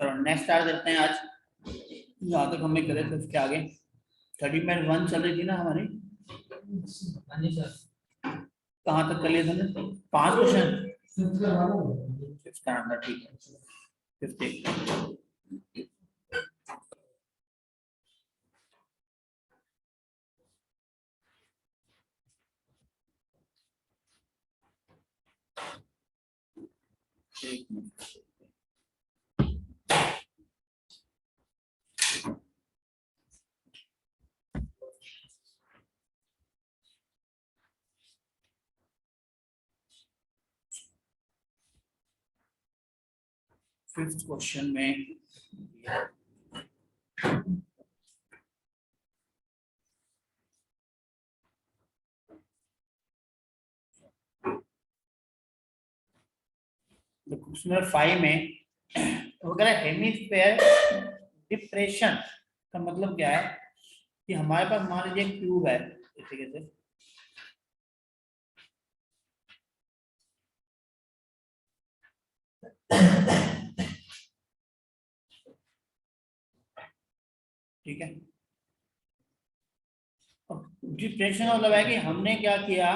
चलो next start करते हैं आज। जहाँ तक हमने करे थे उसके आगे 30.1 चल रही थी ना हमारी। कहाँ तक कर लिया था? 5 क्वेश्चन। ठीक है 50। एक मिनट। फिफ्थ क्वेश्चन में क्वेश्चन नंबर 5 में वो कह रहा है हेमिस्फेयर डिप्रेशन का मतलब क्या है कि हमारे पास मान लीजिए क्यूब है इस तरीके से। ठीक है, डिप्रेशन का मतलब है कि हमने क्या किया,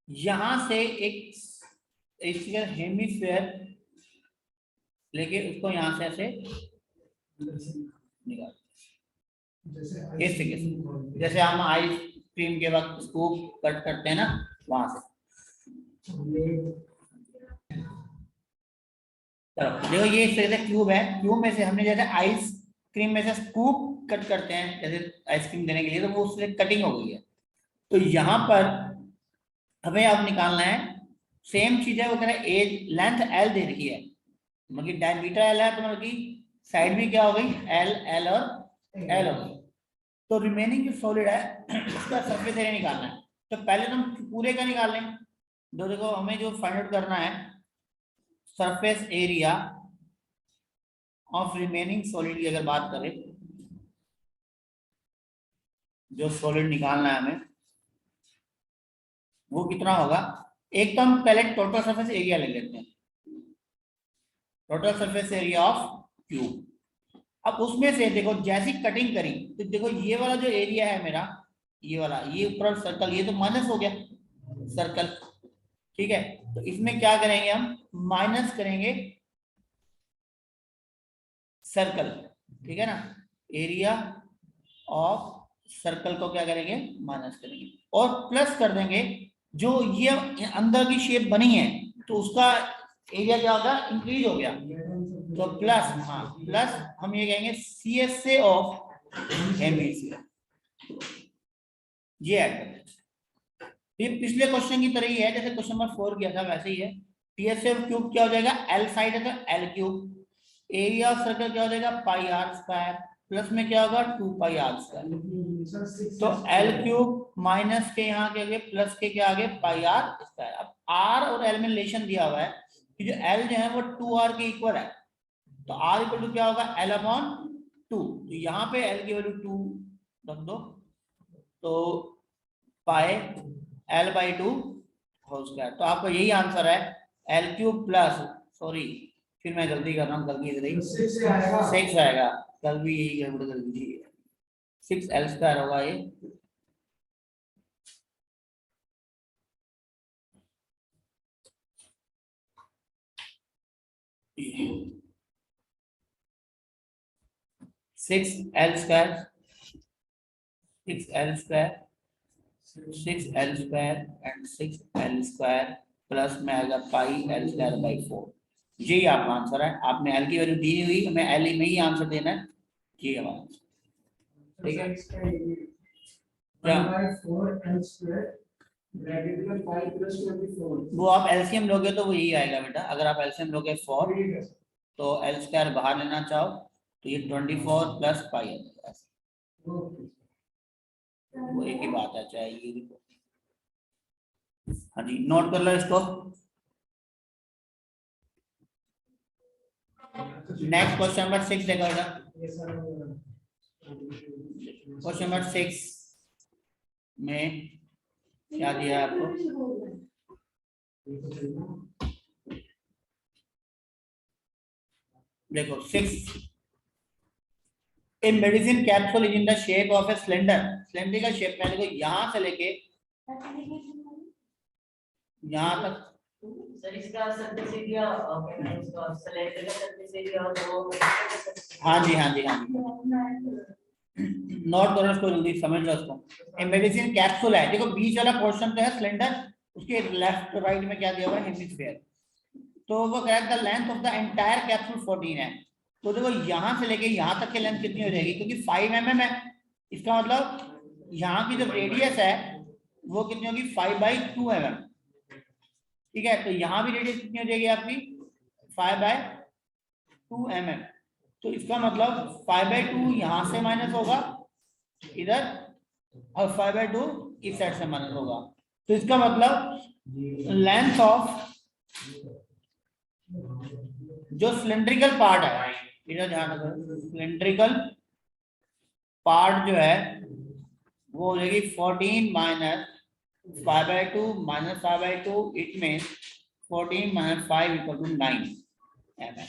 यहां से एक हेमिस्फेयर लेके उसको यहां से ऐसे निकाल, इस तरीके से जैसे हम आइसक्रीम के वक्त स्कूप कट करते हैं ना, वहां से। चलो देखो ये इस तरह से क्यूब है, क्यूब में से हमने जैसे आइसक्रीम में से स्कूप कट करते हैं जैसे आइसक्रीम देने के लिए, तो वो उससे कटिंग हो गई है। तो यहाँ पर हमें अब निकालना है सेम चीज है, वो कह रहे हैं एज लेंथ एल दे रखी है, मतलब डायमीटर एल है, तो मतलब की साइड भी क्या हो गई एल एल और एल हो गई। तो रिमेनिंग जो सॉलिड है उसका सरफेस एरिया निकालना है। तो पहले तो हम पूरे का निकाल लें। तो देखो हमें जो फाइंड आउट करना है surface area of remaining solid की अगर बात करें, जो सॉलिड निकालना है हमें वो कितना होगा। एक तो हम पहले टोटल सरफेस एरिया ले लेते हैं, total surface area of cube. अब उसमें से देखो जैसी कटिंग करी तो देखो ये वाला जो एरिया है मेरा, ये वाला, ये ऊपर सर्कल, ये तो माइनस हो गया सर्कल। ठीक है, तो इसमें क्या करेंगे हम, माइनस करेंगे सर्कल। ठीक है ना, एरिया ऑफ सर्कल को क्या करेंगे, माइनस करेंगे और प्लस कर देंगे जो ये अंदर की शेप बनी है तो उसका एरिया क्या होगा, इंक्रीज हो गया। तो प्लस, हाँ प्लस हम ये कहेंगे सी एस से ऑफ हेमिस्फीयर, ये ऐड कर देंगे। ये पिछले क्वेश्चन की तरह ही है, जैसे क्वेश्चन नंबर 4 किया था वैसे ही है। टीएसएफ क्यूब क्या हो जाएगा, एल साइड है तो L cube, area of circle क्या हो जाएगा पाई आर स्क्वायर, प्लस में क्या होगा 2 पाई आर स्क्वायर। तो एल क्यूब माइनस के यहाँ के आगे प्लस के आगे पाई आर स्क्वायर। अब आर और एल में रिलेशन दिया हुआ है कि जो एल जो है वो 2r के इक्वल है, तो r इक्वल टू क्या होगा l अपॉन 2। तो यहाँ पे l की वैल्यू 2 रख दो, तो पाई l बाई 2 होल स्क्वायर। तो आपका यही आंसर है एल क्यूब प्लस, सॉरी फिर मैं गलती कर रहा हूँ, गलती इधर ही 6 आएगा, कल भी यही गड़बड़ कर दी, 6 एल स्क्वायर होगा ये। Six L square, 6l and 6l plus में आएगा पाई एल स्क्वायर बाई 4। यही आपका आंसर है। आपने एल की वैल्यू दी हुई, हमें एल में ही आंसर देना है, ये हमारा आंसर। ठीक है, वो आप एलसीएम लोगे तो वो यही आएगा बेटा। अगर आप एलसीएम लोगे 4 तो एल स्क्वायर बाहर लेना चाहो तो ये 24 प्लस पाई है, वो एक ही बात है, चाहे ये भी। हाँ जी, नोट कर लो इसको। नेक्स्ट क्वेश्चन नंबर 6 देखो बेटा, क्वेश्चन नंबर 6 में क्या दिया है आपको, देखो 6 a medicine capsule is in the shape of A cylindrical shape में। देखो यहां से लेके यहां तक सर इसका सरफेस एरिया उसका सिलेंडर का सरफेस एरिया और वो हाँ जी हाँ जी हाँ जी नोट करो इसको जल्दी समझ लो इसको। ए मेडिसिन कैप्सूल है, देखो बीच वाला पोर्शन तो है सिलेंडर, उसके लेफ्ट राइट में क्या दिया हुआ है हेमिस्फीयर। तो वो कह the length of the entire capsule 14 है। तो देखो यहां से लेके यहां तक की लेंथ कितनी हो जाएगी, क्योंकि 5 mm है, इसका मतलब यहाँ की जो रेडियस है वो कितनी होगी 5/2 mm। ठीक है, तो यहाँ भी रेडियस कितनी हो जाएगी आपकी 5/2 mm। तो इसका मतलब 5/2 यहां से माइनस होगा इधर, और 5/2 इस साइड से माइनस होगा। तो इसका मतलब लेंथ ऑफ जो सिलेंड्रिकल पार्ट है, इधर ध्यान रखो, सिलेंड्रिकल पार्ट जो है वो हो जाएगी 14 minus 5/2 minus 5/2, it means 14 minus 5 equal to 9 mm।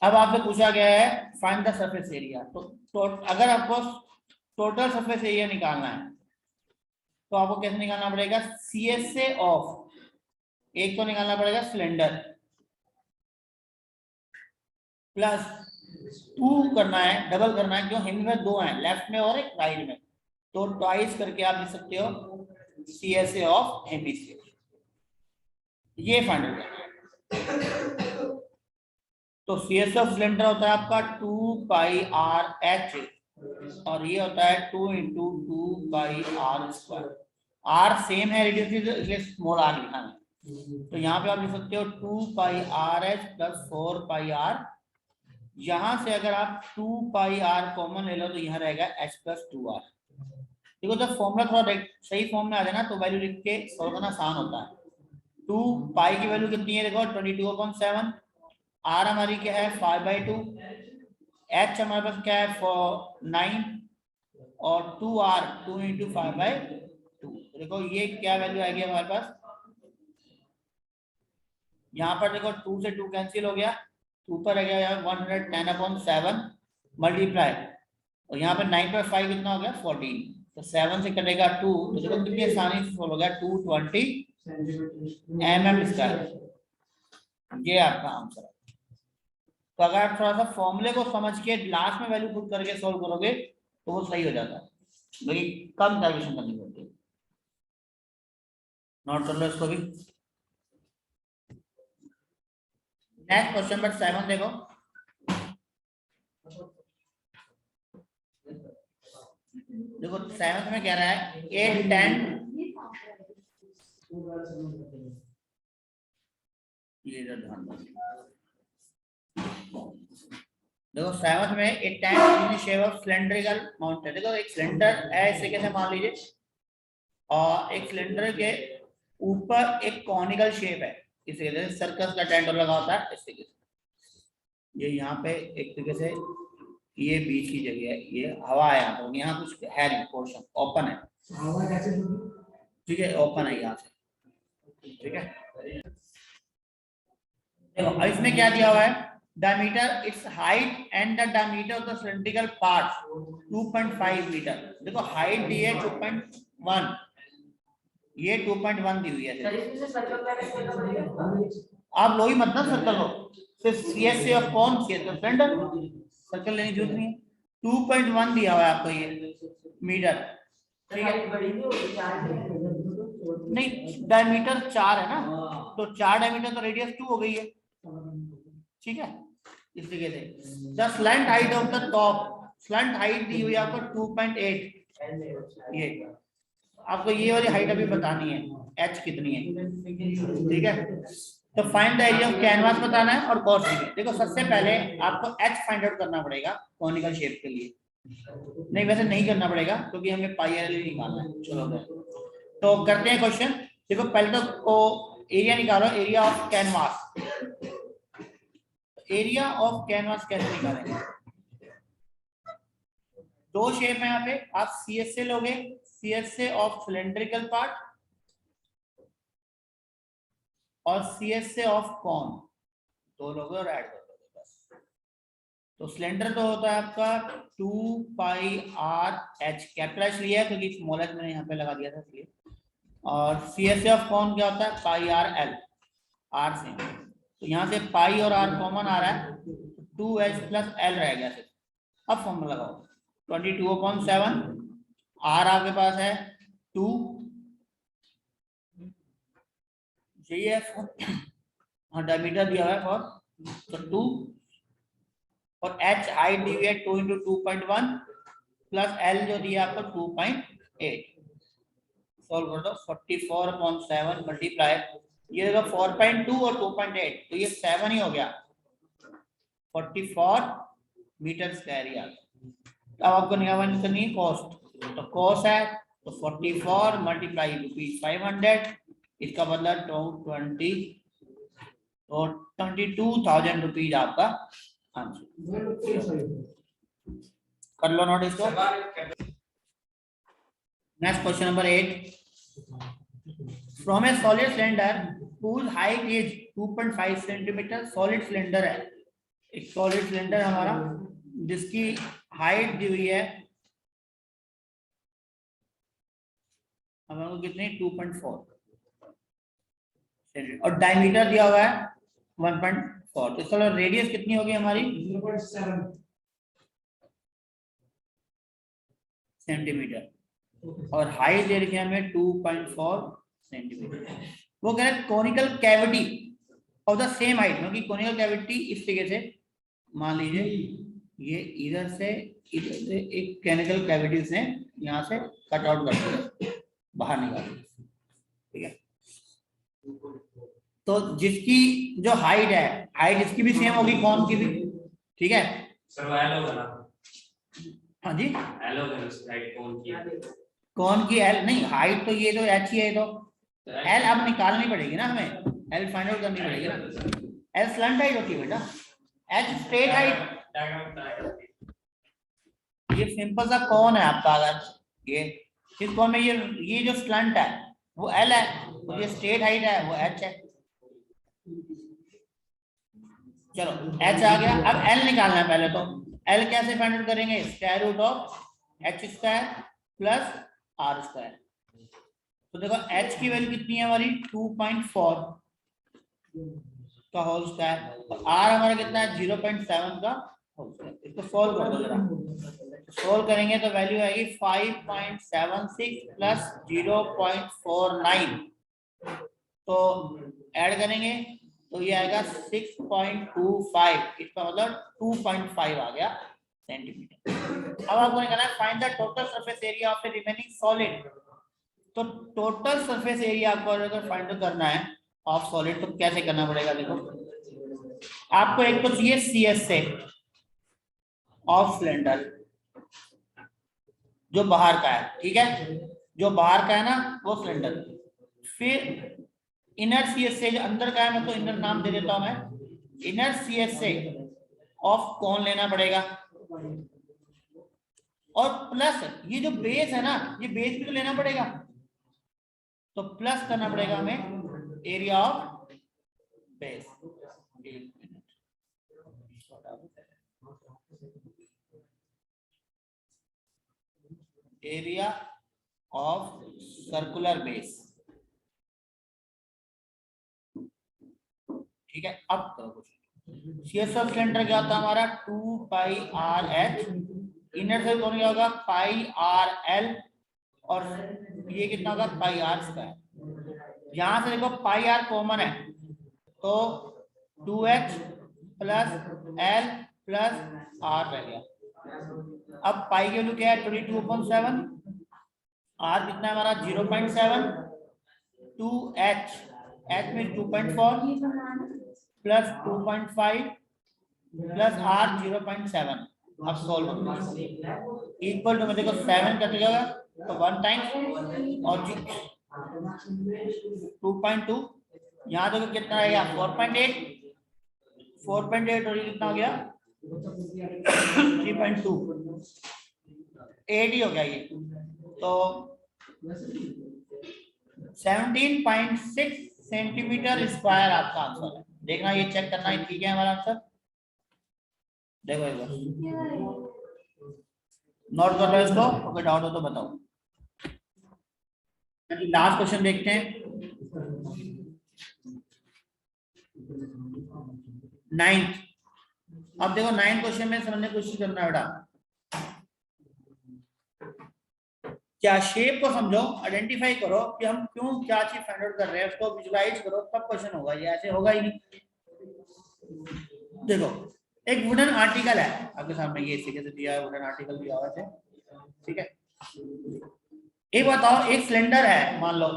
अब आपसे पूछा गया है फाइंड द सरफेस एरिया। तो अगर आपको टोटल सरफेस एरिया निकालना है तो आपको कैसे निकालना पड़ेगा, CSA ऑफ एक तो निकालना पड़ेगा सिलेंडर प्लस 2 करना है, डबल करना है, क्यों हिंद में 2 हैं, लेफ्ट में और एक राइट में, तो ट्वाइस करके आप लिख सकते हो CSA ऑफ हेमिस्फीयर। ये फाइंड करना है। तो CSA ऑफ सिलेंडर होता है आपका 2πRH और ये होता है 2 × 2πr²। R सेम है रेडियस, इसलिए स्मॉल r लिखा है। तो यहाँ पे आप लिख सकते हो 2πRH प्लस 4πr। यहां से अगर आप 2πr कॉमन ले लो तो यहाँ रहेगा h प्लस 2r। देखो जब फॉर्मूला थोड़ा सही फॉर्म में आ जाए ना तो वैल्यू लिख के सॉल्व करना आसान होता है। 2 की वैल्यू कितनी है, देखो 22/7। r हमारी क्या है 5/2, h हमारे पास क्या है 9 और 2r 2 × 5/2। देखो ये क्या वैल्यू आएगी हमारे पास, यहाँ पर देखो 2 से 2 कैंसिल हो गया, ऊपर रह गया 110/7 मल्टीप्लाई, और यहाँ पे 9/5 कितना हो गया 14, तो 7 से कटेगा 2, तो देखो कितनी आसानी से सोल्व हो गया 220 mm²। ये आपका आंसर है। तो अगर आप थोड़ा सा फॉर्मूले को समझ के लास्ट में वैल्यू पुट करके सोल्व करोगे तो वो सही हो जाता है, लेकिन कम कैलकुलेशन करनी पड़ती है। नोट कर लो इसको भी। नेक्स्ट क्वेश्चन नंबर 7 देखो, देखो 7 में कह रहा है 8 10 ये ध्यान देखो 7 में एक tank in shape of cylindrical mountain. देखो एक सिलेंडर है इसे कैसे मान लीजिए, और एक सिलेंडर के ऊपर एक कॉनिकल शेप है, इसे जैसे सर्कस का टेंडर लगा होता है इस तरीके से। ये यहाँ पे एक तरीके से ये बीच की जगह है, ये हवा है यहाँ पर, यहाँ कुछ है नहीं, पोर्शन ओपन है, ठीक है ओपन है यहाँ से, ठीक है। देखो इसमें क्या दिया हुआ है, diameter its height and the diameter of the cylindrical part 2.5 मीटर। देखो हाइट दी है 2.1, ये 2.1 दी हुई है। आप लो ही मत ना सर्कल लो, सिर्फ CSA ऑफ कौन CSA सिलेंडर, सर्कल लेने की जरूरत नहीं है। 2.1 दिया हुआ है आपको ये मीटर, ठीक है। नहीं डायमीटर 4 है ना, तो 4 डायमीटर तो रेडियस 2 हो गई है, ठीक है। इस तरीके से the slant height of the top, slant height दी हुई है आपको 2.8, ये आपको ये वाली हाइट अभी बतानी है h कितनी है, ठीक है। तो find the area of canvas बताना है और कॉस्ट भी। देखो सबसे पहले आपको h फाइंड आउट करना पड़ेगा कॉनिकल शेप के लिए, नहीं वैसे नहीं करना पड़ेगा क्योंकि हमें पाई एल निकालना है। चलो तो करते हैं क्वेश्चन। देखो पहले तो एरिया निकालो, area of canvas. Area of canvas कैसे निकालेंगे, दो शेप है यहाँ पे, आप CSA लोगे, CSA ऑफ सिलेंड्रिकल पार्ट और CSA ऑफ कॉन, दो लोगे और ऐड कर दोगे बस। तो सिलेंडर तो होता है आपका 2 pi r H, capital H लिया है क्योंकि स्मॉल एच मैंने यहाँ पे लगा दिया था इसलिए। और सी एस ऑफ कौन क्या होता है, पाई आर एल, आर से, तो यहाँ से पाई और आर कॉमन आ रहा है, 2h प्लस एल रह गया सिर्फ। अब फॉर्मूला लगाओ, 22/7, आर आपके पास है 2, डायमीटर दिया हुआ है फॉर, तो 2, और एच हाइट दी हुई है 2 × 2.1 प्लस एल जो दिया आपको 2.8। सॉल्व कर दो, 44/7 मल्टीप्लाई, ये देखो 4.2 और 2.8, तो ये 7 ही हो गया, 44 मीटर स्क्वायर ही आ गया। अब आपको निकालनी करनी है कॉस्ट, तो कॉस्ट है तो 44 मल्टीप्लाई ₹500, इसका मतलब 22,000 आपका आंसर। कर लो नोट इसको। Next question number 8, from A solid cylinder whose height is 2.5 centimetre, solid cylinder है, एक सॉलिड सिलेंडर हमारा जिसकी हाइट दी हुई है हमारे को कितनी, 2.4 और डायमीटर दिया हुआ है 1.4, तो इसका रेडियस कितनी होगी हमारी 0.7 सेंटीमीटर, और हाइट दे रखी है हमें 2.4 सेंटीमीटर। वो कह रहे हैं conical cavity of the same height, क्योंकि कोनिकल कैविटी इस तरीके से मान लीजिए, ये इधर से एक कोनिकल कैविटी से यहाँ से कट आउट कर दिया, बाहर निकाल, ठीक है। तो जिसकी जो हाइट है, हाइट इसकी भी सेम होगी, कौन की भी, ठीक है सर वो एल होगा ना, हाँ जी एल होगा राइट, कौन की एल नहीं, हाइट तो ये तो एच ही है, तो एल अब निकालनी पड़ेगी ना हमें, एल फाइंड आउट करनी पड़ेगी ना, एल स्लंट हाइट होती है बेटा, एच स्ट्रेट हाइट, ये सिंपल सा कौन है आपका, अगर ये इस कौन में ये जो स्लंट है वो एल है, और ये स्ट्रेट हाइट है वो एच है। चलो एच आ गया, अब एल निकालना है पहले, तो एल कैसे फाइंड आउट करेंगे, square root of H square plus R square, तो देखो एच की वैल्यू कितनी है हमारी 2.4 का होल स्क्वायर, तो आर हमारा कितना है 0.7 का होल स्क्वायर। इसको सॉल्व कर दो जरा, सॉल्व करेंगे तो वैल्यू आएगी 5.76 प्लस 0.49, तो ऐड करेंगे तो ये आएगा 6.25, इसका मतलब 2.5 आ गया सेंटीमीटर। अब आपको निकालना है find the total surface area of the remaining solid, तो टोटल सरफेस एरिया आपको अगर फाइंड करना है ऑफ सॉलिड तो कैसे करना पड़ेगा, देखो आपको एक तो चाहिए CS से ऑफ सिलेंडर जो बाहर का है, ठीक है, जो बाहर का है ना वो सिलेंडर, फिर इनर CS से, जो अंदर का है मैं तो इनर नाम दे देता हूं मैं, इनर CS से ऑफ कौन लेना पड़ेगा, और प्लस ये जो बेस है ना, ये बेस भी तो लेना पड़ेगा, तो प्लस करना पड़ेगा हमें area of base, area of circular base, ठीक है। अब करो कुछ, CS ऑफ सिलेंडर क्या होता है हमारा 2 पाई आर एच, इनर से कौन क्या होगा पाई आर एल, और ये कितना होगा पाई आर स्क्वायर, यहां से देखो पाई आर कॉमन है तो 2h plus L plus are रह गया। अब पाई की वैल्यू क्या है 22/7, आर कितना है हमारा 0.7, 2h, h में 2.4 प्लस 2.5 प्लस आर 0.7, अब सॉल्व इक्वल टू में देखो 7 कट जाएगा तो 1 टाइम और 2.2, यहाँ देखो कितना आएगा 4.8, 4.8 और ये कितना हो गया 3.2, 8 ही हो गया ये, तो 17.6 सेंटीमीटर स्क्वायर आपका आंसर है। देखना ये चेक करना है, ठीक है हमारा आंसर। देखो एक बार नोट कर लो इसको, अगर डाउट हो तो बताओ। लास्ट क्वेश्चन देखते हैं, 9th। अब देखो 9th क्वेश्चन में समझने की कोशिश करना है बेटा। क्या शेप को समझो, आइडेंटिफाई करो कि हम क्यों क्या चीज फाइंड आउट कर रहे हैं, उसको विजुलाइज करो, तब क्वेश्चन होगा, ये ऐसे होगा ही नहीं। देखो एक वुडन आर्टिकल है आपके सामने, ये इसी से दिया है, वुडन आर्टिकल दिया हुआ है, ठीक है। एक बताओ, एक सिलेंडर है, मान लो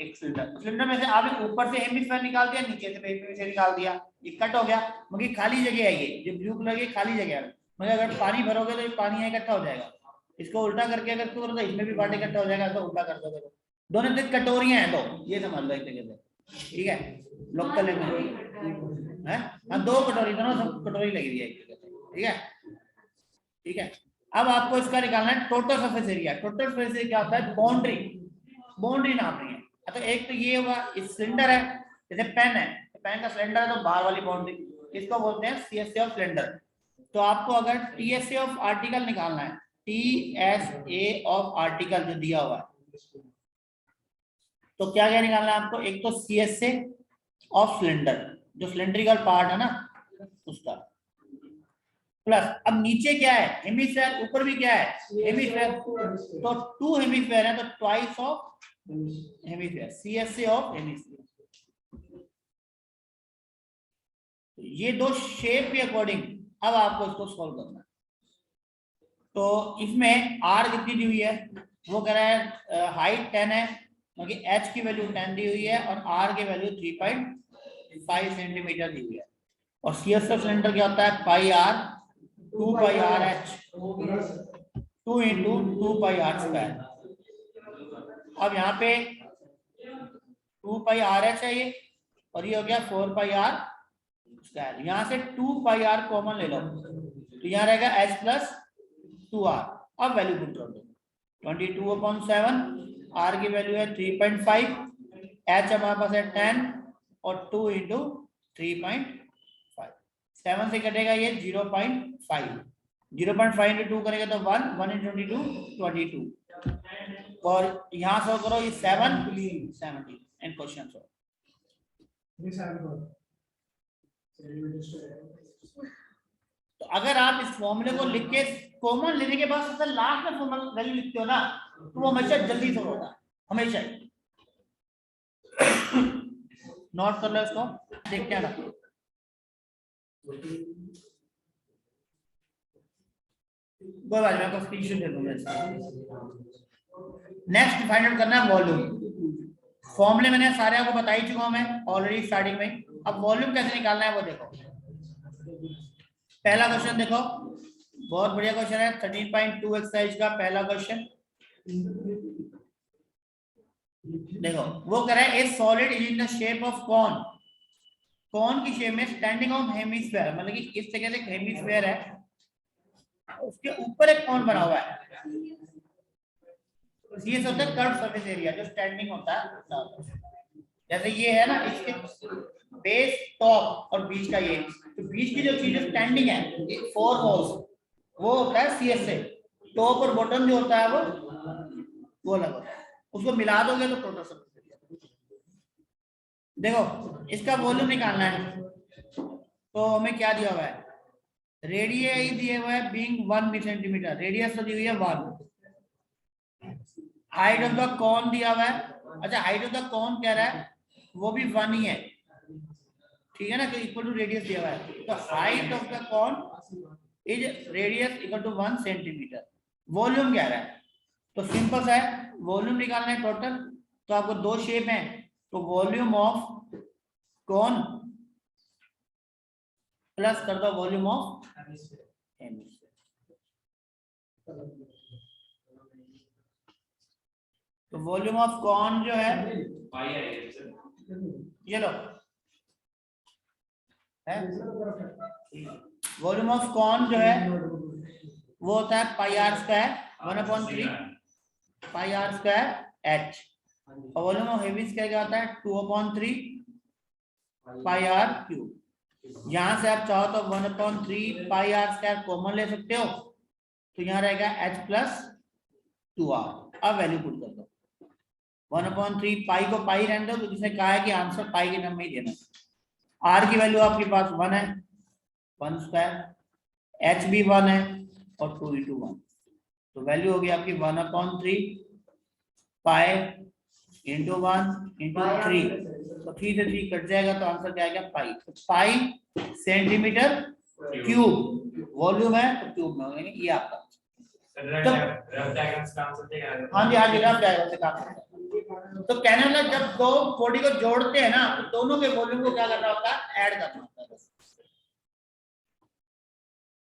एक सिलेंडर में से आपने ऊपर से हेमिस्फीयर निकाल दिया, नीचे से हेमिस्फीयर निकाल दिया, ये कट हो गया, मगर खाली जगह है, ये जो ब्लू कलर की खाली जगह है, मगर अगर पानी भरोगे तो ये पानी इकट्ठा हो जाएगा। इसको उल्टा करके अगर करो तो इसमें भी पानी इकट्ठा हो जाएगा, तो उल्टा कर दोगे तो दोनों से कटोरियां हैं, तो ये समझ लो एक तरीके से, ठीक है। लोकल में है, हाँ 2 कटोरी, दोनों सब कटोरी लगी हुई है एक तरीके से, ठीक है, ठीक है। अब आपको इसका निकालना है total surface area. Total surface area क्या होता है, बाउंड्री, बाउंड्री नापनी है। तो एक तो ये होगा, इस सिलेंडर है, जैसे पेन है, पेन का सिलेंडर है तो बाहर वाली बाउंड्री, इसको बोलते हैं सीएसए ऑफ सिलेंडर। तो आपको अगर टीएसए ऑफ आर्टिकल निकालना है, टीएसए ऑफ आर्टिकल जो दिया हुआ है, तो क्या क्या निकालना है आपको, एक तो सीएसए ऑफ सिलेंडर, जो सिलेंड्रिकल पार्ट है ना उसका, प्लस अब नीचे क्या है, हेमिस्फीयर, ऊपर भी क्या है, हेमिस्फीयर, तो 2 हेमिस्फीयर है, तो twice of hemisphere, CSA of hemisphere. ये 2 शेप के अकॉर्डिंग अब आपको इसको सॉल्व करना है। तो इसमें आर कितनी दी हुई है, वो कह रहा है हाइट 10 है, क्योंकि एच की वैल्यू 10 दी हुई है और आर की वैल्यू 3.5 सेंटीमीटर दी हुई है। और सीएसए सिलेंडर क्या होता है, pi r 2 pi r h 2 into 2 pi r square. अब यहाँ पे 2 पाई आर एच है ये, और ये हो गया 4 पाई आर स्क्वायर। यहाँ से 2 पाई आर कॉमन ले लो, तो यहाँ रहेगा एच प्लस 2r। अब वैल्यू पुट कर दो, 22/7, आर की वैल्यू है 3.5, एच हमारे पास है 10 और 2 इंटू 3.5, 7 से कटेगा ये 0.5, 0.5 इंटू 2 करेगा तो 1, 1 इंटू 22, 22, और यहाँ से करो ये 7, 70 एंड क्वेश्चन सॉल्व। तो अगर आप इस फॉर्मूले को लिख के कॉमन लेने के बाद सबसे लास्ट में फॉर्मूला वैल्यू लिखते हो ना, तो वो हमेशा जल्दी सॉल्व होता है, हमेशा ही। नोट कर लो इसको, देखते हैं ना। कोई बात नहीं, मैं स्क्रीनशॉट दे दूंगा। नेक्स्ट फाइंड आउट करना है वॉल्यूम। फॉर्मूले मैंने सारे आपको बता ही चुका हूं मैं ऑलरेडी स्टार्टिंग में। अब वॉल्यूम कैसे निकालना है वो देखो। पहला क्वेश्चन देखो, बहुत बढ़िया क्वेश्चन है, 13.2 एक्सरसाइज का पहला क्वेश्चन देखो। वो कह रहा है a solid is in the shape of cone, cone की शेप में स्टैंडिंग ऑन हेमिस्फीयर, मतलब कि इस जगह से हेमिस्फीयर है, उसके ऊपर एक कॉन बना हुआ है। ये होता है कर्व सरफेस एरिया, जो स्टैंडिंग होता है, जैसे ये है ना, इसके बेस टॉप और बीच का ये, तो बीच की जो चीज स्टैंडिंग है 4 वॉल्स, वो होता है सीएसए। टॉप और बॉटम जो होता है वो अलग होता है, उसको मिला दोगे तो टोटल सरफेस एरिया। देखो इसका वॉल्यूम निकालना है, तो हमें क्या दिया हुआ है, रेडियस दिया हुआ है बीइंग 1 सेंटीमीटर, रेडियस तो दी हुई है 1, हाइट ऑफ द कॉन दिया हुआ है, अच्छा हाइट ऑफ द कॉन कह रहा है वो भी 1 ही है, ठीक है ना, कि इक्वल टू रेडियस दिया हुआ है, तो height of the cone is radius equal to 1 centimetre. Volume कह रहा है, तो सिंपल सा है, वॉल्यूम निकालना है टोटल, तो आपको 2 शेप है, तो वॉल्यूम ऑफ कॉन प्लस कर दो वॉल्यूम ऑफ हेमिस्फीयर। तो वॉल्यूम ऑफ कॉन जो है ये लो है, वॉल्यूम ऑफ कॉन जो है वो होता है pi r square 1/3 pi r square h, और वॉल्यूम ऑफ हेमिस्फीयर क्या होता है 2/3 पाई आर क्यूब। यहां से आप चाहो तो 1/3 पाई आर स्क्वायर कॉमन ले सकते हो, तो यहाँ रहेगा h प्लस 2r। अब वैल्यू पुट कर दो, 1/3 पाई को पाई रहने दो, तो जिसने कहा है कि आंसर पाई के नंबर में ही देना। r की वैल्यू आपके पास 1 है, 1 स्क्वायर, h भी 1 है और 2 × 1, तो वैल्यू होगी आपकी 1/3 पाई इंटू 1 इंटू 3, तो 3 से 3 कट जाएगा, तो आंसर क्या आएगा पाई। तो पाई सेंटीमीटर क्यूब वॉल्यूम है, तो क्यूब में हो जाएंगे ये आपका। तो रफ डायग्राम्स काम से देगा। हाँ जी रफ डायग्राम से काम करता है। तो कहने वाला जब दो बॉडी को जोड़ते हैं ना, तो दोनों के वॉल्यूम को क्या करना होता है, ऐड करना होता है।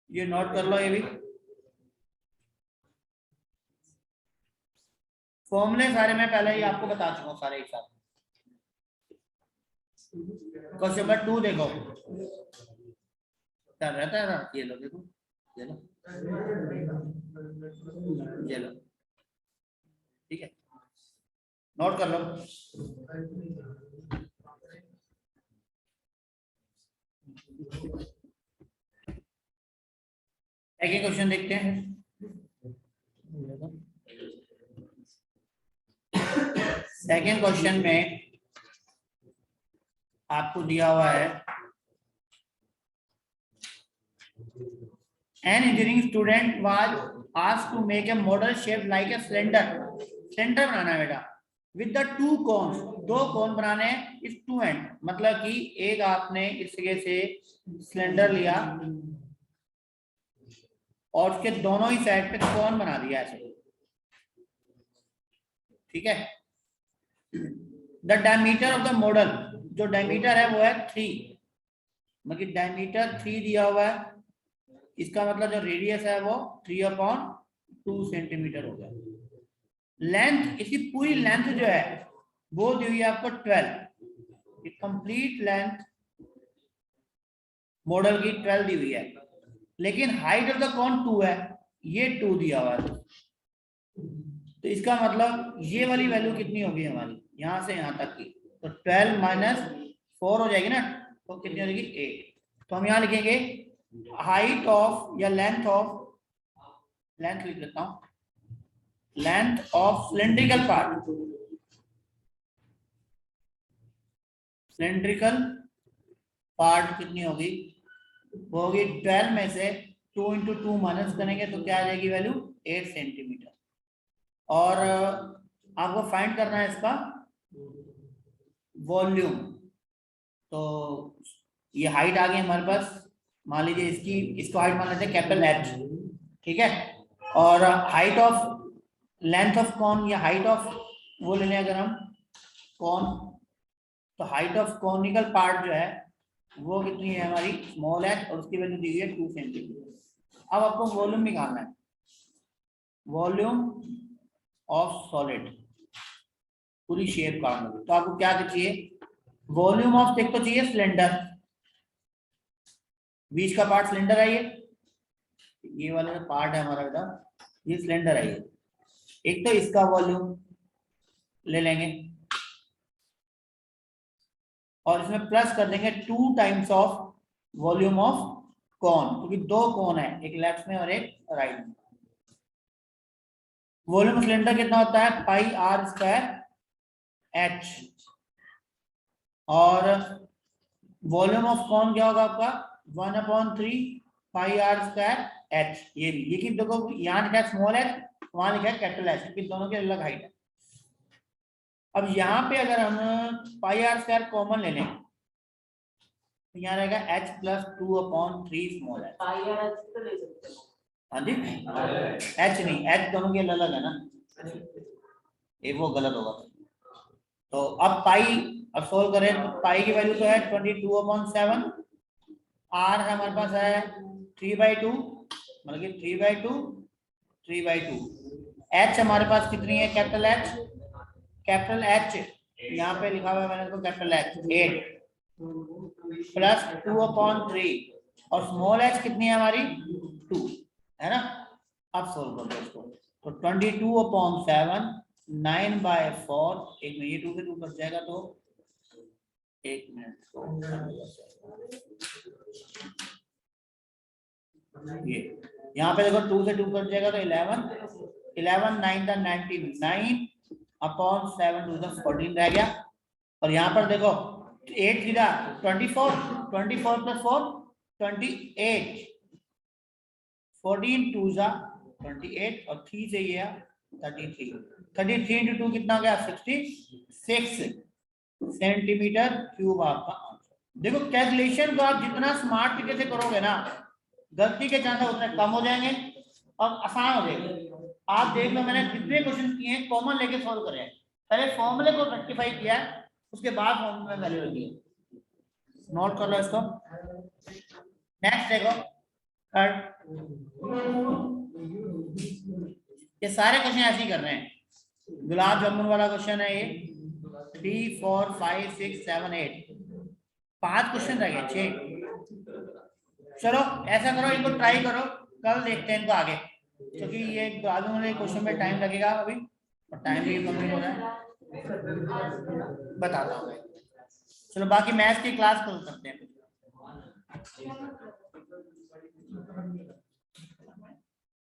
ये नोट कर लो, ये भी फॉर्मूले सारे मैं पहले ही आपको बता चुका हूँ सारे एक साथ। क्वेश्चन नंबर 2 देखो क्या रहता है ना, ये लो देखो, ये लो, ये लो, ठीक है, नोट कर लो। एक एक क्वेश्चन देखते हैं। सेकेंड क्वेश्चन में आपको दिया हुआ है, an engineering student was asked to make a model shape like a cylinder. Cylinder बनाना है बेटा, विद द 2 कोन्स, 2 कोन बनाने हैं इस 2 एंड, मतलब कि एक आपने इस जगह से सिलेंडर लिया और उसके दोनों ही साइड पे कोन बना दिया ऐसे, ठीक है। The diameter of the model, जो डायमीटर है वो है 3, मतलब डायमीटर 3 दिया हुआ है, इसका मतलब जो रेडियस है वो 3/2 सेंटीमीटर हो गया। लेंथ, इसकी पूरी लेंथ जो है वो दी हुई है आपको 12, कंप्लीट लेंथ मॉडल की 12 दी हुई है, लेकिन हाइट ऑफ द कोन 2 है, ये 2 दिया हुआ है, तो इसका मतलब ये वाली वैल्यू कितनी होगी हमारी, यहां से यहां तक की, तो 12 - 4 हो जाएगी ना, तो कितनी हो जाएगी 8। तो हम यहां लिखेंगे हाइट ऑफ या लेंथ ऑफ, लेंथ लिख लेता हूं, length of cylindrical part, cylindrical part कितनी होगी, वो होगी 12 में से 2 × 2 माइनस करेंगे तो क्या आ जाएगी वैल्यू 8 सेंटीमीटर। और आपको फाइंड करना है इसका वॉल्यूम, तो ये हाइट आ गई हमारे पास, मान लीजिए इसको हाइट मान लेते हैं कैपिटल एच, ठीक है, और height of length of cone या हाइट ऑफ वो ले लें अगर हम कॉन, तो हाइट ऑफ कॉनिकल पार्ट जो है वो कितनी है हमारी स्मॉल एच, और उसकी वैल्यू दी हुई है 2 सेंटीमीटर। अब आपको वॉल्यूम निकालना है, वॉल्यूम ऑफ सॉलिड, पूरी शेप काटना है, तो आपको क्या चाहिए, वॉल्यूम ऑफ, एक तो चाहिए सिलेंडर, बीच का पार्ट सिलेंडर है, ये वाला जो पार्ट है हमारा बेटा ये सिलेंडर है, ये एक तो इसका वॉल्यूम ले लेंगे और इसमें प्लस कर देंगे 2 times of volume of cone, क्योंकि 2 कॉन है, एक लेफ्ट में और एक राइट में। वॉल्यूम सिलेंडर कितना होता है पाई आर स्क्वायर एच, और वॉल्यूम ऑफ कॉन क्या होगा आपका 1/3 पाई आर स्क्वायर एच। ये भी, लेकिन देखो यहाँ लिखा है स्मॉल एच, वहां लिखा है कैपिटल एच, क्योंकि दोनों की अलग हाइट है। अब यहाँ पे अगर हम पाई आर स्क्वायर कॉमन ले लें तो यहाँ रहेगा h + 2/3 स्मॉल एच। हाँ जी, h नहीं, h दोनों के अलग है ना, ये वो गलत होगा। तो अब पाई, अब सोल्व करें तो पाई की वैल्यू तो है 22/7, r है हमारे पास है 3/2, मतलब कि 3/2 3/2, h हमारे पास कितनी है कैपिटल H, कैपिटल H यहाँ पे लिखा हुआ है मैंने तो कैपिटल H 8 प्लस 2/3, और स्मॉल h कितनी है हमारी 2 है ना। अब सोल्व कर दो इसको, तो 22/7 9/4, एक में ये 2 से 2 बच जाएगा, तो एक मिनट ये यहाँ पे देखो 2 से 2 कट जाएगा तो 11 9 था 99 अपॉन 7 2 14 रह गया। और यहाँ पर देखो 8 सीधा 24 24 प्लस 4 28 14 2 28 और 3 से ये 33 into 2 कितना हो गया 66 सेंटीमीटर क्यूब आपका आंसर। देखो कैलकुलेशन को आप जितना स्मार्ट तरीके से करोगे ना गलती के चांसेस उतने कम हो जाएंगे और आसान हो जाएगा। आप देख लो मैंने जितने क्वेश्चन किए हैं कॉमन लेके सॉल्व करे हैं, पहले फॉर्मूले को रेक्टिफाई किया उसके बाद फॉर्मूले में वैल्यू लगी है। नोट कर लो इसको। नेक्स्ट देखो थर्ड, ये सारे क्वेश्चन ऐसे ही कर रहे हैं। गुलाब जामुन वाला क्वेश्चन है ये 3 4 5 6 7 8 5 क्वेश्चन रह गए 6। चलो ऐसा करो इनको ट्राई करो, कल देखते हैं इनको आगे, क्योंकि ये गुलाब जामुन वाले क्वेश्चन में टाइम लगेगा अभी और टाइम भी कंप्लीट हो रहा है, बताता हूँ। चलो बाकी मैथ्स की क्लास कर सकते हैं।